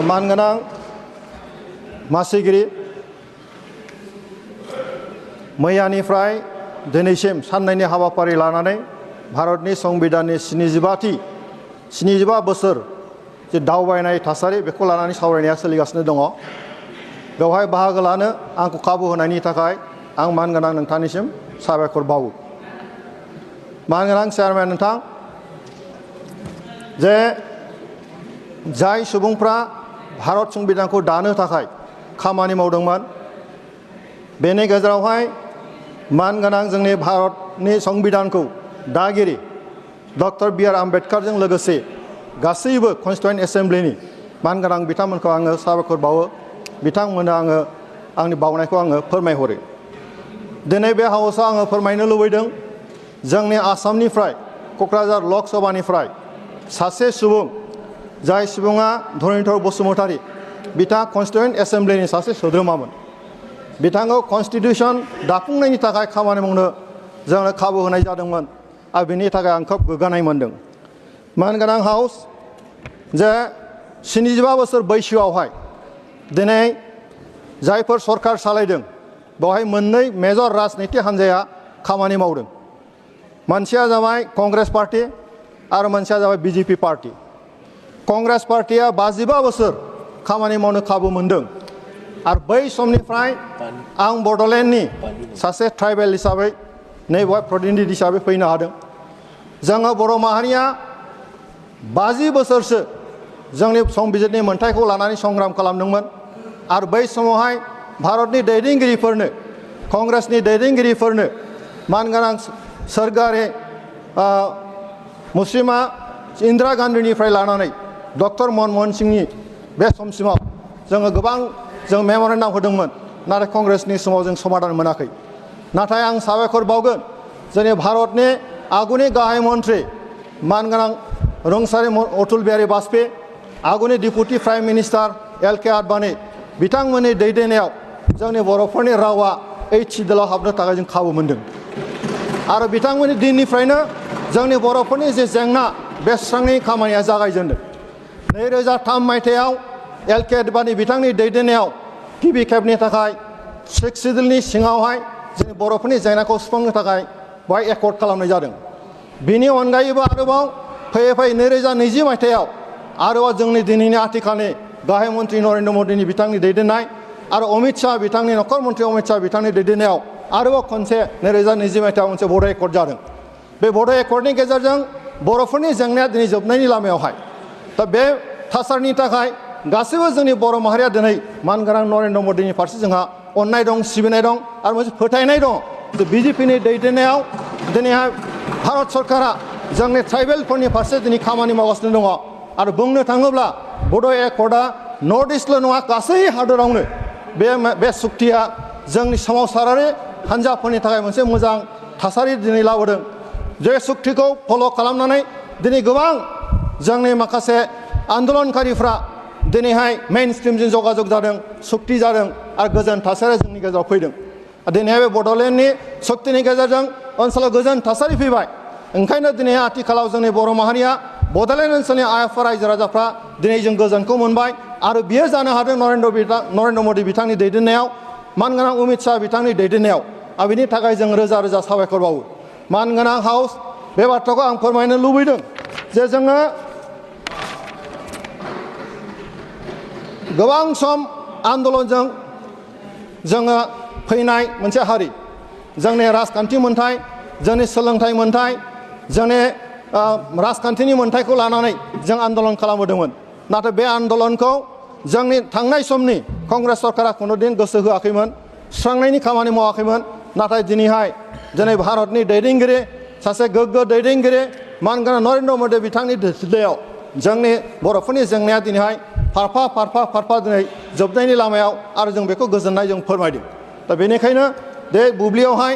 मानगोनां मासिगिरि मैयानिफ्राय दिनैसिम साननैनि हाबाफारि लानानै भारतनि संबिधाननि 75 बोसोर जे दावबायनाय थासारि बेखौ लानानै सावरायनाया सोलिगासिनो दङ। बेवहाय बाहागो लानो आंखौ खाबु होनायनि थाखाय आं मानगोनां नोंथांनिसिम साबायखर बावो। मानगोनां चेयारमेन नोंथां, जे जाय सुबुंफ्रा भारत संबिधानखौ दानो थाखाय खामानि मावदोंमोन, बेनि गेजेरावहाय मानगोनां जोंनि भारतनि संबिधानखौ दागिरि डक्टर बि.आर. आम्बेडकारजों लोगोसे गासैबो कन्स्टिट्युएन्ट एसेम्ब्लिनि मानगोनां बिथांमोनखौ आङो साबायखर बावो। बिथांमोननो आङो आंनि बावनायखौ आङो फोरमायहरो। दिनै बे हाउसआव आङो फोरमायनो लुबैदों, जोंनि आसामनिफ्राय क'क्राझार लक सभानिफ्राय सासे सुबुं, जाय सुबुङा धरनीधर बसुमतारी, बिथाङा कन्स्टिट्युएन्ट एसेम्ब्लिनि सासे सोद्रोमामोन। बिथांखौ कन्स्टिटिउसन दाफुंनायनि थाखाय खामानि मावनो जोंनो खाबु होनाय जादोंमोन आरो बिनि थाखाय आं खोब गोग्गानाय मोनदों। मानगोनां हाउस, जे 75 बोसोर बैसोआवहाय दिनै जायफोर सरकार सालायदों, बेवहाय मोननै मेजर राजनिति हान्जाया खामानि मावदों। मोनसेया जाबाय कंग्रेस पार्टी आरो मोनसेया जाबाय बिजेपि पार्टी। कंग्रेस पार्टीया 55 बोसोर खामानि मावनो खाबु मोनदों आरो बै समनिफ्राय आं बड'लेण्डनि सासे ट्राइबेल हिसाबै नैबेवहाय प्रतिनिधि हिसाबै फैनो हादों। जोङो बर' माहारिया 50 बोसोरसो जोंनि संबिजिरनि मोन्थायखौ लानानै संग्राम खालामदोंमोन आरो बै समावहाय भारतनि दैदेनगिरिफोरनो, कंग्रेसनि दैदेनगिरिफोरनो मानगोनां सोरगोयारि मुस्रिमा इन्दिरा गान्धीनिफ्राय लानानै डक्टर मनमोहन सिंहनि बे समसिमाव जोङो गोबां जों मेम'रेन्डाम होदोंमोन, नाथाय कंग्रेसनि समाव जों समाधान मोनाखै। नाथाय आं साबायखर बावगोन जोंनि भारतनि आगुनि गाहाय मन्त्रि मानगोनां रुंसारि अटल बिहारी वाजपेयी, आगुनि deputy prime minister LK. Advani, बिथांमोननि दैदेननायाव जोंनि बर'फोरनि रावा 8 सिडुलाव हाबनो थाखाय जों खाबु मोनदों आरो बिथांमोननि दिननिफ्रायनो जोंनि बर'फोरनि जे जेंना बे सुस्रांनायनि खामानिया जागायजेनदों। 2003 मायथाइयाव एल.के. आडवाणी बिथांनि दैदेननायाव गिबि खेबनि थाखाय 6 सिडुलनि सिङावहाय जोंनि बर'फोरनि जेंनाखौ सुफुंनो थाखाय बेवहाय एकर्ड खालामनाय जादों। बिनि अनगायैबो आरोबाव फैयै फैयै 2020 मायथाइयाव आरोबाव जोंनि दिनैनि आथिखालनि गाहाय मन्त्रि नरेन्द्र मदिनि बिथांनि दैदेननाय आरो अमित शाह बिथांनि नखर मन्त्रि अमित शाह बिथांनि दैदेननायाव आरोबाव खनसे 2020 मायथाइयाव मोनसे बड' एकर्ड जादों। बे बड' एकर्डनि गेजेरजों बर'फोरनि जेंनाया दिनै जोबनायनि लामायावहाय। दा बे थासारिनि थाखाय गासैबो जोंनि बर' माहारिया दिनै मानगोनां नरेन्द्र मदिनि फारसे जोंहा अननाय दं, सिबिनाय दं आरो मोनसे फोथायनाय दङ जे बिजेपिनि दैदेननायाव दिनैहाय भारत सरकारा जोंनि ट्राइबेलफोरनि फारसे दिनै खामानि मावगासिनो दङ आरो बुंनो थाङोब्ला बड' एकर्डआ नर्थ इस्टल' नङा, गासै हादरावनो बे सुक्तिया जोंनि सोमावसारारि हान्जाफोरनि थाखाय मोनसे मोजां थासारि दिनै लाबोदों। जे सुक्तिखौ फल' खालामनानै दिनै गोबां जोंनि माखासे आन्दलनकारिफ्रा दिनैहाय मेइन स्ट्रिमजों जगाजग जादों, सुक्ति जादों आरो गोजोन थासारिया जोंनि गेजेराव फैदों। दिनैहाय बे बड'लेण्डनि सुक्तिनि गेजेरजों ओनसोलाव गोजोन थासारि फैबाय। ओंखायनो दिनै आथिखालाव जोंनि बर' माहारिया बड'लेण्ड ओनसोलनि आइआफा रायजो राजाफ्रा दिनै जों गोजोनखौ मोनबाय आरो बियो जानो हादों नरेन्द्र मदि बिथांनि दैदेननायाव, मानगोनां अमित शाह बिथांनि दैदेननायाव। आरो बिनि थाखाय जों रोजा रोजा साबायखर बावो। मानगोनां हाउस, बे बाथ्राखौ आं फोरमायनो लुबैदों जे जोङो गोबां सम आन्दलनजों जोङो फैनाय मोनसे हारि। जोंनि राजखान्थि मोन्थाय, जोंनि सोलोंथाइ मोन्थाय, जोंनि राजखान्थिनि मोन्थायखौ लानानै जों आन्दलन खालामबोदोंमोन। नाथाय बे आन्दलनखौ जोंनि थांनाय समनि कंग्रेस सरकारा खुनुदिन गोसो होआखैमोन, सुस्रांनायनि खामानि मावाखैमोन। नाथाय दिनैहाय दिनै भारतनि दैदेनगिरि, सासे गोग्गो दैदेनगिरि मानगोनां नरेन्द्र मदि बिथांनि दैदेननायाव जोंनि बर'फोरनि जेंनाया दिनैहाय फारफा दिनै जोबनायनि लामायाव आरो जों बेखौ गोजोननाय जों फोरमायदों। दा बेनिखायनो बे बुब्लियावहाय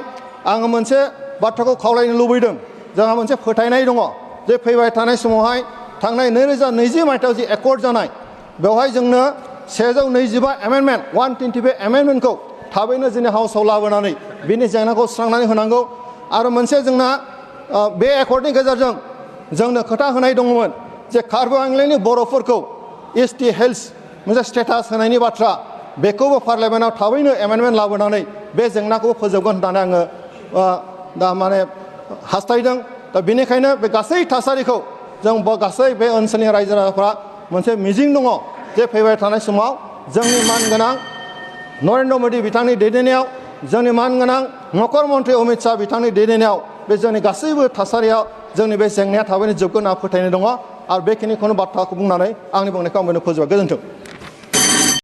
आङो मोनसे बाथ्राखौ खावलायनो लुबैदों। जोंहा मोनसे फोथायनाय दङ जे फैबाय थानाय समावहाय थांनाय 2020 मायथाइयाव जि एकर्ड जानाय, बेवहाय जोंनो 125 एमेन्डमेन्ट 125 एमेन्डमेन्टखौ थाबैनो जोंनि हाउसआव लाबोनानै बिनि जेंनाखौ सुस्रांनानै होनांगौ। आरो मोनसे जोंना बे एकर्डनि गेजेरजों जोंनो खोथा होनाय दङमोन जे कार्बि आंलंनि बर'फोरखौ एसटि हिल्स मोनसे स्टेटास होनायनि बाथ्रा बेखौबो पार्लियामेन्टआव थाबैनो एमेन्डमेन्ट लाबोनानै बे जेंनाखौबो फोजोबगोन होननानै आङो दा माने हास्थायदों। दा बेनिखायनो बे गासै थासारिखौ जों गासै बे ओनसोलनि रायजो राजाफ्रा मोनसे मिजिं दङ जे फैबाय थानाय समाव जोंनि मानगोनां नरेन्द्र मोदी बिथांनि दैदेननायाव जोंनि मानगोनां नखर मन्त्रि अमित शाह बिथांनि दैदेननायाव बे जोंनि गासैबो थासारियाव जोंनि बे जेंनाया थाबैनो जोबगोन होनना फोथायनाय दङ। आरो बेखिनिखौनो बाथ्राखौ बुंनानै आंनि बुंनायखौ आं बेनो फोजोबबाय। गोजोन्थों।